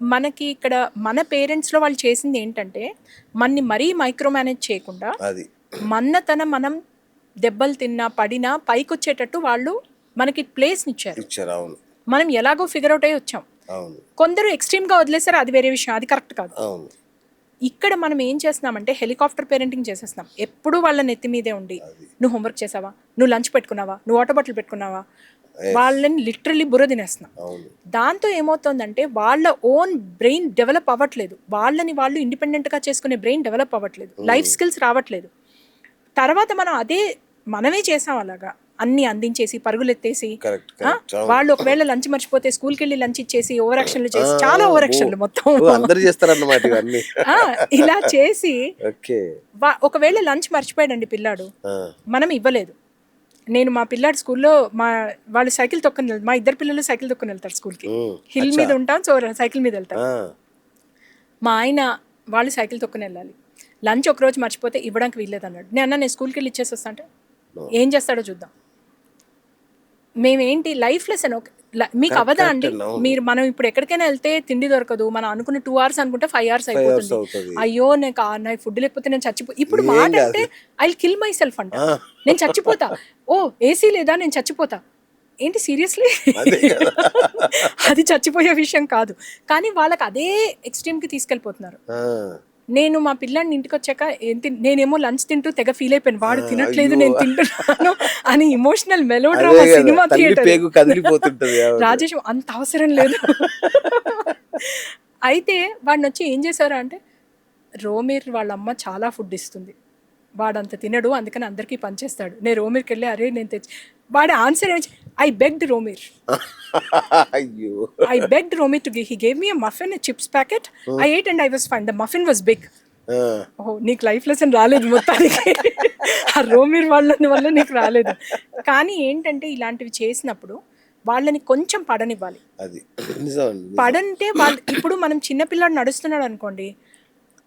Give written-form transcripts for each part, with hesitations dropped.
మనకి ఇక్కడ మన పేరెంట్స్లో వాళ్ళు చేసింది ఏంటంటే మనని మరీ మైక్రో మేనేజ్ చేయకుండా అది మనం దెబ్బలు తిన్నా పడినా పైకి వచ్చేటట్టు వాళ్ళు మనకి ప్లేస్ని ఇచ్చారు. అవును మనం ఎలాగో ఫిగర్ అవుట్ అయ్యి వచ్చాం. అవును కొందరు ఎక్స్ట్రీమ్గా వదిలేసారు, అది వేరే విషయం, అది కరెక్ట్ కాదు. అవును ఇక్కడ మనం ఏం చేస్తున్నామంటే హెలికాప్టర్ పేరెంటింగ్ చేసేస్తున్నాం. ఎప్పుడు వాళ్ళ నెత్తి మీదే ఉండి నువ్వు హోంవర్క్ చేసావా, నువ్వు లంచ్ పెట్టుకున్నావా, నువ్వు వాటర్ బాటిల్ పెట్టుకున్నావా, వాళ్ళని లిటరల్లీ బుర్ర తినేస్తున్నాం. దాంతో ఏమవుతుందంటే వాళ్ళ ఓన్ బ్రెయిన్ డెవలప్ అవ్వట్లేదు, వాళ్ళని వాళ్ళు ఇండిపెండెంట్గా చేసుకునే బ్రెయిన్ డెవలప్ అవ్వట్లేదు, లైఫ్ స్కిల్స్ రావట్లేదు. తర్వాత మనమే చేసాం అలాగా అన్ని అందించేసి పరుగులెత్తేసి వాళ్ళు ఒకవేళ లంచ్ మర్చిపోతే స్కూల్కి వెళ్ళి లంచ్ ఇచ్చేసి ఓవర్ యాక్షన్లు చేసి చాలా ఓవర్ యాక్షన్లు మొత్తం ఇలా చేసి ఒకవేళ లంచ్ మర్చిపోయాడండి పిల్లాడు, మనం ఇవ్వలేదు. నేను మా పిల్లాడు స్కూల్లో వాళ్ళు సైకిల్ తొక్కుని మా ఇద్దరు పిల్లలు సైకిల్ తొక్కుని వెళ్తారు స్కూల్కి. హిల్ మీద ఉంటాం, సో సైకిల్ మీద వెళ్తారు. మా ఆయన వాళ్ళు సైకిల్ తొక్కుని వెళ్ళాలి. లంచ్ ఒకరోజు మర్చిపోతే ఇవ్వడానికి వీల్లేదు అన్నాడు. నేను స్కూల్కి వెళ్ళి ఇచ్చేసి వస్తా అంటే ఏం చేస్తాడో చూద్దాం. మేమేంటి లైఫ్ లెసన్ మీకు అవదా అండి? మనం ఇప్పుడు ఎక్కడికైనా వెళ్తే తిండి దొరకదు, మనం అనుకున్న 2 hours అనుకుంటే 5 hours అయిపోతుంది. అయ్యో నాకు ఫుడ్ లేకపోతే నేను ఇప్పుడు మాట అంటే ఐ కిల్ మై సెల్ఫ్ అంట, నేను చచ్చిపోతా. ఓ ఏసీ లేదా, నేను చచ్చిపోతా. ఏంటి సీరియస్లీ? అది చచ్చిపోయే విషయం కాదు, కానీ వాళ్ళకి అదే ఎక్స్ట్రీమ్కి తీసుకెళ్ళిపోతున్నారు. నేను మా పిల్లాడిని ఇంటికి వచ్చాక నేనేమో లంచ్ తింటూ తెగ ఫీల్ అయిపోయాను, వాడు తినట్లేదు నేను తింటున్నాను అని. Emotional melodrama cinema theatre. Rajesh అంత అవసరం లేదు. అయితే వాడిని వచ్చి ఏం చేశారా అంటే, రోమీర్ వాళ్ళ అమ్మ చాలా ఫుడ్ ఇస్తుంది, వాడంత తినడు, అందుకని అందరికీ పనిచేస్తాడు. నేను రోమీర్కి వెళ్ళి అరే నేను తెచ్చి, వాడి ఆన్సర్ ఏంటి, I begged Romy. I begged Romy to give. He gave me a muffin, a chips packet. I ate and I was fine. The muffin was big. నీకు లైఫ్ లెసన్ రాలేదు మొత్తానికి, ఆ రోమీర్ వల్ల నీకు రాలేదు. కానీ ఏంటంటే ఇలాంటివి చేసినప్పుడు వాళ్ళని కొంచెం పడనివ్వాలి. పడంటే వాళ్ళు ఇప్పుడు మనం చిన్నపిల్లాడు నడుస్తున్నాడు అనుకోండి,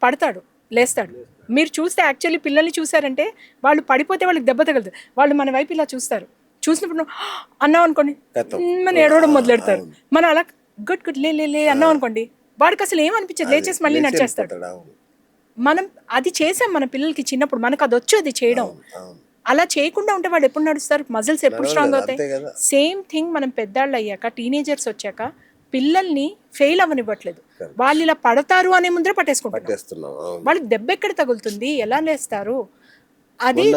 పడతాడు లేస్తాడు. మీరు చూస్తే యాక్చువల్లీ పిల్లల్ని చూసారంటే వాళ్ళు పడిపోతే వాళ్ళకి దెబ్బ తగలదు, వాళ్ళు మన వైపు ఇలా చూస్తారు. చూసినప్పుడు అన్నాం అనుకోండి మనం ఏడవడం మొదలెడతారు. మనం అలా గుడ్ గుడ్ లే అన్నాం అనుకోండి, వాడికి అసలు ఏమనిపించదు, లేచేసి మళ్ళీ నడిచేస్తాడు. మనం అది చేసాం మన పిల్లలకి చిన్నప్పుడు, మనకు అది వచ్చు అది చేయడం. అలా చేయకుండా ఉంటే వాడు ఎప్పుడు నడుస్తారు, మజిల్స్ ఎప్పుడు స్ట్రాంగ్ అవుతాయి. సేమ్ థింగ్ మనం పెద్దాళ్ళు అయ్యాక, టీనేజర్స్ వచ్చాక పిల్లల్ని ఫెయిల్ అవ్వనివ్వట్లేదు. వాళ్ళు ఇలా పడతారు అనే ముందర పట్టేసుకుంటారు. వాళ్ళకి దెబ్బ ఎక్కడ తగులుతుంది, ఎలా లేస్తారు. అది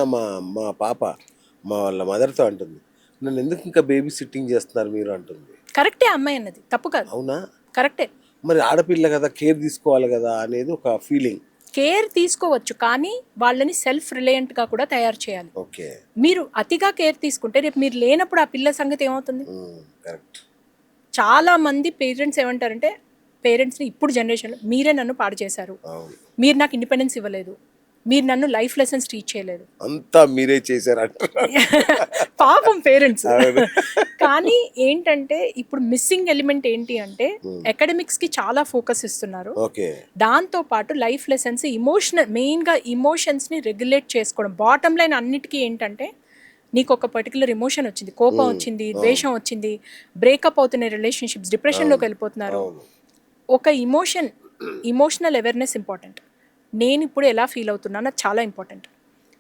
మా పాప మా వాళ్ళ మదర్తో అంటుంది, నన్ను ఎందుకు ఇంకా బేబీ సిట్టింగ్ చేస్తున్నారు మీరు అంటుంది. కరెక్టే, అమ్మాయి అన్నది తప్పు కాదు. అవునా? కరెక్టే. మరి ఆడపిల్ల కదా, కేర్ తీసుకోవాలి కదా అనేది ఒక ఫీలింగ్. కేర్ తీసుకోవచ్చు, కానీ వాళ్ళని సెల్ఫ్ రిలయంట్గా కూడా తయారు చేయాలి. మీరు అతిగా కేర్ తీసుకుంటే రేపు మీరు లేనప్పుడు ఆ పిల్ల సంగతి ఏమవుతుంది? చాలా మంది పేరెంట్స్ ఏమంటారంటే, పేరెంట్స్ని ఇప్పుడు జనరేషన్లో మీరే నన్ను పాడు చేశారు, మీరు నాకు ఇండిపెండెన్స్ ఇవ్వలేదు, మీరు నన్ను లైఫ్ లెసన్స్ టీచ్ చేయలేదు, అంతా మీరే చేశారంట. పాపం పేరెంట్స్. కానీ ఏంటంటే ఇప్పుడు మిస్సింగ్ ఎలిమెంట్ ఏంటి అంటే, అకాడమిక్స్కి చాలా ఫోకస్ ఇస్తున్నారు, దాంతో పాటు లైఫ్ లెసన్స్, మెయిన్గా ఇమోషన్స్ని రెగ్యులేట్ చేసుకోవడం. బాటమ్ లైన్ అన్నిటికీ ఏంటంటే, నీకు ఒక పర్టికులర్ ఎమోషన్ వచ్చింది, కోపం వచ్చింది, ద్వేషం వచ్చింది, బ్రేకప్ అవుతున్నాయి రిలేషన్షిప్స్, డిప్రెషన్లోకి వెళ్ళిపోతున్నారు. ఒక ఇమోషనల్ అవేర్నెస్ ఇంపార్టెంట్. నేను ఇప్పుడు ఎలా ఫీల్ అవుతున్నానో చాలా ఇంపార్టెంట్.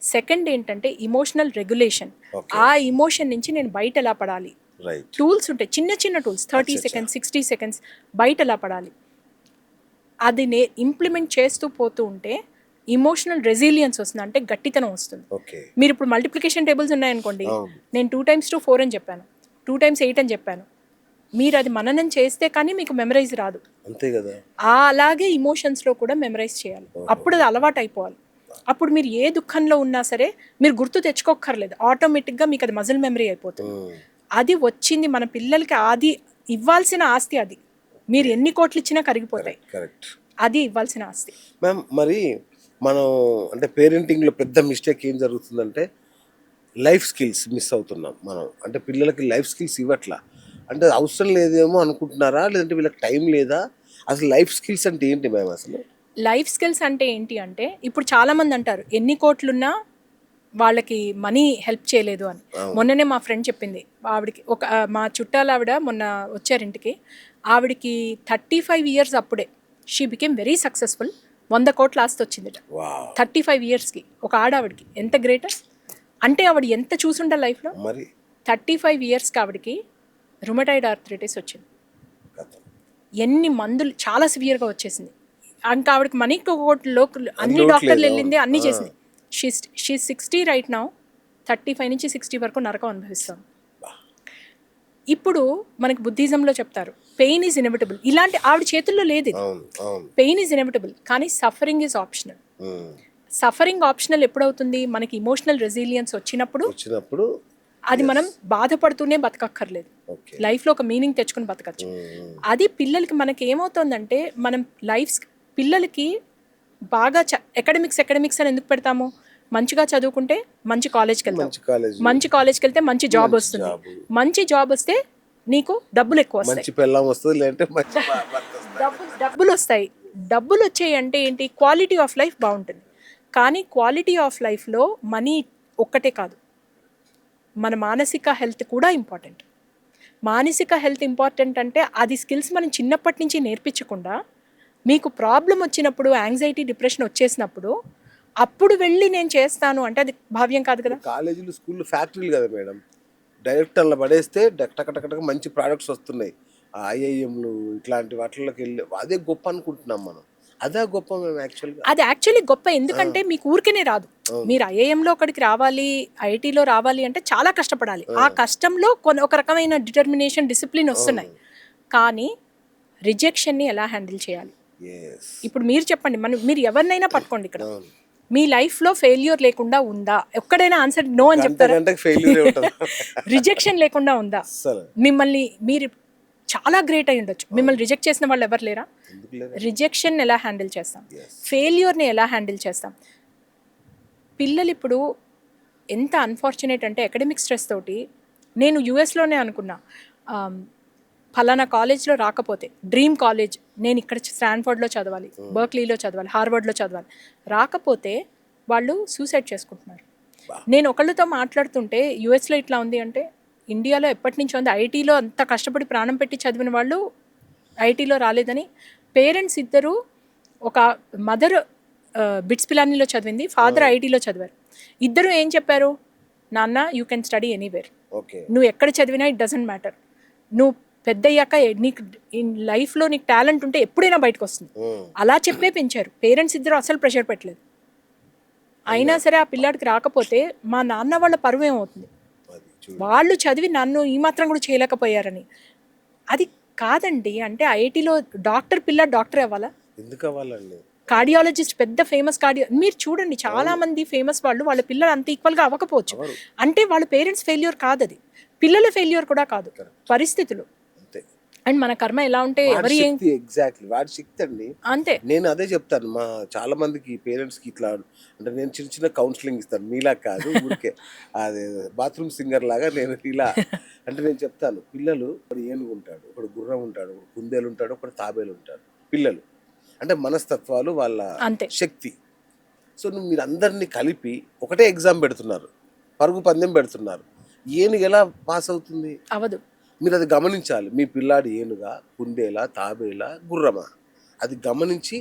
సెకండ్ ఏంటంటే ఇమోషనల్ రెగ్యులేషన్. ఆ ఇమోషన్ నుంచి నేను బయట ఎలా పడాలి, టూల్స్ ఉంటాయి, చిన్న చిన్న టూల్స్, 30 seconds 60 seconds బయట ఎలా పడాలి, అది ఇంప్లిమెంట్ చేస్తూ పోతూ ఉంటే ఇమోషనల్ రెసిలియన్స్ వస్తుంది, అంటే గట్టితనం వస్తుంది. మీరు ఇప్పుడు మల్టిప్లికేషన్ టేబుల్స్ ఉన్నాయనుకోండి, నేను 2 times 2 4 అని చెప్పాను, 2 times 8 అని చెప్పాను, మీరు అది మననం చేస్తే కానీ మీకు మెమరైజ్ రాదు. అంతే కదా. అలాగే ఇమోషన్స్లో కూడా మెమరైజ్ చేయాలి, అప్పుడు అది అలవాటు అయిపోవాలి. అప్పుడు మీరు ఏ దుఃఖంలో ఉన్నా సరే మీరు గుర్తు తెచ్చుకోక్కర్లేదు, ఆటోమేటిక్గా మీకు అది మజిల్ మెమరీ అయిపోతుంది. అది వచ్చింది మన పిల్లలకి, అది ఇవ్వాల్సిన ఆస్తి. అది మీరు ఎన్ని కోట్లు ఇచ్చినా కరిగిపోతాయి, అది ఇవ్వాల్సిన ఆస్తి. మ్యామ్, మరి మనం అంటే పేరెంటింగ్లో పెద్ద మిస్టేక్ ఏం జరుగుతుందంటే, లైఫ్ స్కిల్స్ మిస్ అవుతున్నాం మనం. అంటే పిల్లలకి లైఫ్ స్కిల్స్ ఇవ్వట్లా, అంటే అవసరం లేదేమో అనుకుంటున్నారా, లేదంటే వీళ్ళకి టైం లేదా? అసలు లైఫ్ స్కిల్స్ అంటే ఏంటి మ్యామ్? అసలు లైఫ్ స్కిల్స్ అంటే ఏంటి అంటే, ఇప్పుడు చాలామంది అంటారు ఎన్ని కోట్లున్నా వాళ్ళకి మనీ హెల్ప్ చేయలేదు అని. మొన్ననే మా ఫ్రెండ్ చెప్పింది, ఆవిడకి మా చుట్టాల ఆవిడ మొన్న వచ్చారు ఇంటికి, ఆవిడికి 35 ఇయర్స్ అప్పుడే షీ బికేమ్ వెరీ సక్సెస్ఫుల్. 100 కోట్ల ఆస్తి వచ్చిందట వావ్ 35 ఇయర్స్కి. ఒక ఆవిడికి ఎంత గ్రేట్ అంటే ఆవిడ ఎంత చూసుండ లైఫ్లో. మరి 35 ఇయర్స్కి ఆవిడకి రుమటాయిడ్ ఆర్థరైటిస్ వచ్చింది. కథ ఎన్ని మందులు చాలా సివియర్గా వచ్చేసింది. ఇంకా ఆవిడకి మనీకి అన్ని డాక్టర్లు వెళ్ళింది, అన్నీ చేసింది. She 60 right now. 35 నుంచి 60 వరకు నరకం అనుభవిస్తాం. ఇప్పుడు మనకి బుద్ధిజంలో చెప్తారు పెయిన్ ఈజ్ ఇన్ఎవిటబుల్. ఇలాంటి ఆవిడ చేతుల్లో లేదు ఇది. అవును అవును పెయిన్ ఈజ్ ఇన్ఎవిటబుల్, కానీ suffering is optional. Suffering optional ఎప్పుడవుతుంది? మనకి ఇమోషనల్ రెసిలియన్స్ వచ్చినప్పుడు అది మనం బాధపడుతూనే బతకక్కర్లేదు, ఓకే లైఫ్లో ఒక మీనింగ్ తెచ్చుకుని బతకచ్చు. అది పిల్లలకి మనకి ఏమవుతుందంటే మనం పిల్లలకి బాగా ఎకడమిక్స్ అని ఎందుకు పెడతాము? మంచిగా చదువుకుంటే మంచి కాలేజ్కి వెళ్తాం, మంచి కాలేజ్కి వెళ్తే మంచి జాబ్ వస్తుంది, మంచి జాబ్ వస్తే నీకు డబ్బులు ఎక్కువ వస్తాయి, డబ్బులు వస్తాయి. డబ్బులు వచ్చాయి అంటే ఏంటి? క్వాలిటీ ఆఫ్ లైఫ్ బాగుంటుంది. కానీ క్వాలిటీ ఆఫ్ లైఫ్లో మనీ ఒక్కటే కాదు, మన మానసిక హెల్త్ కూడా ఇంపార్టెంట్. మానసిక హెల్త్ ఇంపార్టెంట్ అంటే అది స్కిల్స్ మనం చిన్నప్పటి నుంచి నేర్పించకుండా మీకు ప్రాబ్లం వచ్చినప్పుడు, యాంగ్జైటీ డిప్రెషన్ వచ్చేసినప్పుడు అప్పుడు వెళ్ళి నేను చేస్తాను అంటే అది భావ్యం కాదు కదా. కాలేజీలు స్కూళ్ళు ఫ్యాక్టరీలు కదా మేడం, డైరెక్ట్ అలా పడేస్తే టక మంచి ప్రోడక్ట్స్ వస్తున్నాయి. ఐఐఎంలు ఇట్లాంటి వాటిలోకి వెళ్ళి అదే గొప్ప అనుకుంటున్నాం మనం. అదే గొప్ప మేము యాక్చువల్గా. అది యాక్చువల్లీ గొప్ప, ఎందుకంటే మీకు ఊరికేనే రాదు. మీరు ఐఐఎంలో ఒకటికి రావాలి, ఐఐటీలో రావాలి అంటే చాలా కష్టపడాలి. ఆ కష్టంలో ఒక రకమైన డిటర్మినేషన్, డిసిప్లిన్ వస్తున్నాయి. కానీ రిజెక్షన్ని ఎలా హ్యాండిల్ చేయాలి? ఇప్పుడు మీరు చెప్పండి, మీరు ఎవరినైనా పట్టుకోండి, ఇక్కడ మీ లైఫ్లో ఫెయిల్యూర్ లేకుండా ఉందా? ఎక్కడైనా ఆన్సర్ నో అని చెప్తారా? రిజెక్షన్ లేకుండా ఉందా? మిమ్మల్ని మీరు చాలా గ్రేట్ అయి ఉండొచ్చు, మిమ్మల్ని రిజెక్ట్ చేసిన వాళ్ళు ఎవరు లేరా? రిజెక్షన్ ఎలా హ్యాండిల్ చేస్తాం, ఫెయిల్యూర్ని ఎలా హ్యాండిల్ చేస్తాం? పిల్లలు ఇప్పుడు ఎంత అన్ఫార్చునేట్ అంటే అకాడమిక్ స్ట్రెస్ తోటి, నేను యూఎస్లోనే అనుకున్నా ఫలానా కాలేజ్లో రాకపోతే, డ్రీమ్ కాలేజ్ నేను ఇక్కడ స్టాన్ఫోర్డ్లో చదవాలి, బర్క్లీలో చదవాలి, హార్వర్డ్లో చదవాలి, రాకపోతే వాళ్ళు సూసైడ్ చేసుకుంటున్నారు. నేను ఒకళ్ళతో మాట్లాడుతుంటే యూఎస్లో ఇట్లా ఉంది అంటే, ఇండియాలో ఎప్పటి నుంచో ఉంది, ఐటీలో అంత కష్టపడి ప్రాణం పెట్టి చదివిన వాళ్ళు ఐటీలో రాలేదని. పేరెంట్స్ ఇద్దరు, ఒక మదర్ బిట్స్ పిలానీలో చదివింది, ఫాదర్ ఐటీలో చదివారు. ఇద్దరు ఏం చెప్పారు? నాన్న యూ కెన్ స్టడీ ఎనీవేర్, నువ్వు ఎక్కడ చదివినా ఇట్ డజంట్ మ్యాటర్, నువ్వు పెద్ద అయ్యాక నీకు లైఫ్లో నీకు టాలెంట్ ఉంటే ఎప్పుడైనా బయటకు వస్తుంది. అలా చెప్పే పెంచారు. పేరెంట్స్ ఇద్దరు అసలు ప్రెషర్ పెట్టలేదు. అయినా సరే ఆ పిల్లాడికి రాకపోతే మా నాన్న వాళ్ళ పరువు ఏమవుతుంది? వాళ్ళు చదివి నన్ను ఈ మాత్రం కూడా చేయలేకపోయారని. అది కాదండి. అంటే ఐఐటీలో డాక్టర్ అవ్వాలా? ఎందుకు అవ్వాలండి? కార్డియాలజిస్ట్, పెద్ద ఫేమస్ మీరు చూడండి, చాలా మంది ఫేమస్ వాళ్ళ పిల్లలు అంత ఈక్వల్గా అవ్వకపోవచ్చు. అంటే వాళ్ళ పేరెంట్స్ ఫెయిల్యూర్ కాదు, అది పిల్లల ఫెయిల్యూర్ కూడా కాదు, పరిస్థితులు. అండ్ మన కర్మ ఎలా ఉంటే ఎవరి ఎగ్జాక్ట్లీ వాడి శక్తి అండి. అంతే. నేను అదే చెప్తాను మా చాలా మందికి పేరెంట్స్కి ఇట్లా అంటే నేను చిన్న కౌన్సిలింగ్ ఇస్తాను, మీలా కాదు, ఊరికే అదే బాత్రూమ్ సింగర్ లాగా నేను ఇలా అంటే నేను చెప్తాను, పిల్లలు ఒకడు ఏనుగు ఉంటాడు, ఒకడు గుర్రం ఉంటాడు, ఒకడు కుందేలు ఉంటాడు, ఒకడు తాబేలు ఉంటాడు. పిల్లలు అంటే మనస్తత్వాలు, వాళ్ళ శక్తి. సో మీరు అందరినీ కలిపి ఒకటే ఎగ్జామ్ పెడుతున్నారు, పరుగు పందెం పెడుతున్నారు. ఏనుగు ఎలా పాస్ అవుతుంది? అవదు. మీరు అది గమనించాలి. మీ పిల్లాడు ఏనుగా, కుందేలా, తాబేలా, గుర్రమా, అది గమనించి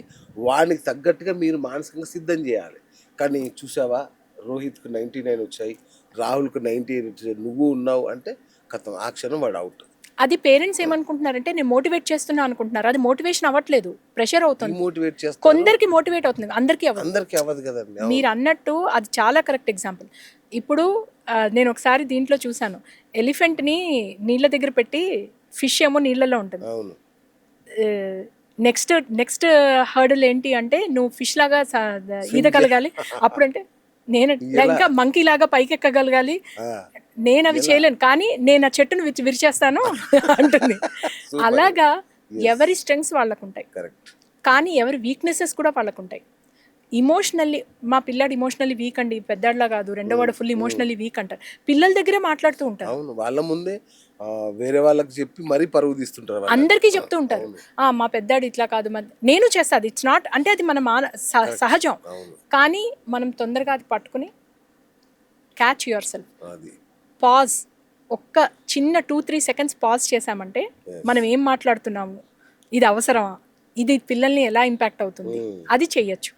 వానికి తగ్గట్టుగా మీరు మానసికంగా సిద్ధం చేయాలి. కానీ చూసావా, రోహిత్కు 99 వచ్చాయి, రాహుల్కు 98 వచ్చాయి, నువ్వు ఉన్నావు అంటే కథం, ఆ క్షణం వాడు అవుట్. అది పేరెంట్స్ ఏమనుకుంటున్నారంటే నేను మోటివేట్ చేస్తున్నా అనుకుంటున్నారు. అది మోటివేషన్ అవ్వట్లేదు, ప్రెషర్ అవుతుంది. మోటివేట్ చేస్తారు, కొందరికి మోటివేట్ అవుతుంది, అందరికీ అవ్వదు కదండి. మీరు అన్నట్టు అది చాలా కరెక్ట్ ఎగ్జాంపుల్. ఇప్పుడు నేను ఒకసారి దీంట్లో చూశాను, ఎలిఫెంట్ని నీళ్ళ దగ్గర పెట్టి, ఫిష్ ఏమో నీళ్ళలో ఉంటుంది. నెక్స్ట్ హర్డల్ ఏంటి అంటే నువ్వు ఫిష్ లాగా ఈదగలగాలి. అప్పుడంటే నేను ఇంకా మంకీ లాగా పైకి ఎక్కగలగాలి, నేను అవి చేయలేను, కానీ నేను ఆ చెట్టును విరిచేస్తాను అంటుంది. అలాగా ఎవరి స్ట్రెంగ్స్ వాళ్ళకు ఉంటాయి, కానీ ఎవరి వీక్నెసెస్ కూడా వాళ్ళకు ఉంటాయి. ఇమోషనల్లీ మా పిల్లాడు ఇమోషనల్లీ వీక్ అండి, పెద్దాడులా కాదు, రెండోవాడు ఫుల్ ఇమోషనల్లీ వీక్ అంటారు. పిల్లల దగ్గరే మాట్లాడుతూ ఉంటారు. అవును, వాళ్ళ ముందే వేరే వాళ్ళకి చెప్పి మరీ పరుగు తీస్తుంటారు, అందరికీ చెప్తూ ఉంటారు, మా పెద్దాడు ఇట్లా కాదు. నేను చేస్తాను, ఇట్స్ నాట్ అంటే అది మన సహజం. కానీ మనం తొందరగా అది పట్టుకుని క్యాచ్ యువర్ సెల్ఫ్, పాజ్, ఒక్క చిన్న 2-3 సెకండ్స్ పాజ్ చేసామంటే మనం ఏం మాట్లాడుతున్నాము, ఇది అవసరమా, ఇది పిల్లల్ని ఎలా ఇంపాక్ట్ అవుతుంది, అది చెయ్యొచ్చు.